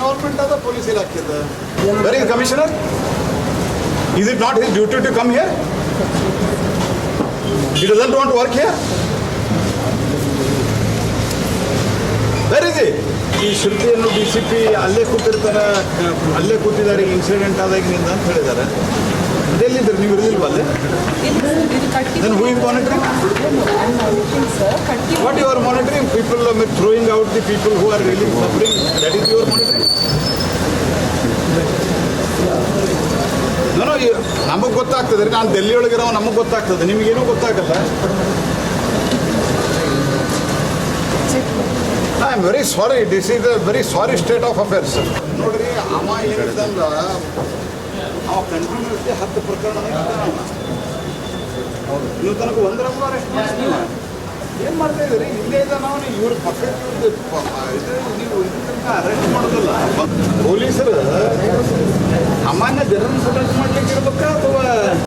Department ಅದ police ಇಲಾಖೆ ಅದ. Where is commissioner? Is it not his duty to come here? He doesn't want to work here? Where is he? ಈ ಶ್ರುತಿಯನ್ನು DCP ಅಲ್ಲೇ ಕೂತಿರ್ತಾರೆ, ಅಲ್ಲೇ ಕೂತಿದ್ದಾರೆ ಇನ್ಸಿಡೆಂಟ್ ಆದಾಗಿನಿಂದ ಅಂತ ಹೇಳಿದ್ದಾರೆ. ಅದೆಲ್ಲಿದ್ದರು, ನೀವು ಇರಲಿಲ್ವ ಅಲ್ಲೇ? Then who is monitoring? What you are monitoring? People throwing out the people who are really suffering. That is your monitoring? No, ನಮಗೆ ಗೊತ್ತಾಗ್ತದೆ. ನಾನು ಡೆಲ್ಲಿ ಒಳಗಿರೋ ನಮಗೆ ಗೊತ್ತಾಗ್ತದೆ, ನಿಮಗೇನೂ ಗೊತ್ತಾಗಲ್ಲ. I am very sorry, this is a very sorry state of affairs. ನೋಡ್ರಿ, ಅವ ಏನಿದ್ದಂದ್ರೆ ಅವ ಕಂಟಿನ್ಯೂಸ್ಲಿ 10 ಪ್ರಕರಣ ನೀವು ತನಕ 1 ಅರೆಸ್ಟ್ ಮಾಡ್ತೀವಿ. ಏನು ಮಾಡ್ತಾ ಇದ್ದೀರಿ? ಇಲ್ಲೇ ಇದ್ದ ನಾವು ಇವ್ರ ಪಕ್ಕಕ್ಕೆ ನೀವು ತನಕ ಅರೆಸ್ಟ್ ಮಾಡೋದಿಲ್ಲ. ಪೊಲೀಸರು ಸಾಮಾನ್ಯ ಜನರನ್ನು ಪ್ರೊಟೆಕ್ಟ್ ಮಾಡ್ಲಿಕ್ಕೆ ಇರ್ಬೇಕಾ ಅಥವಾ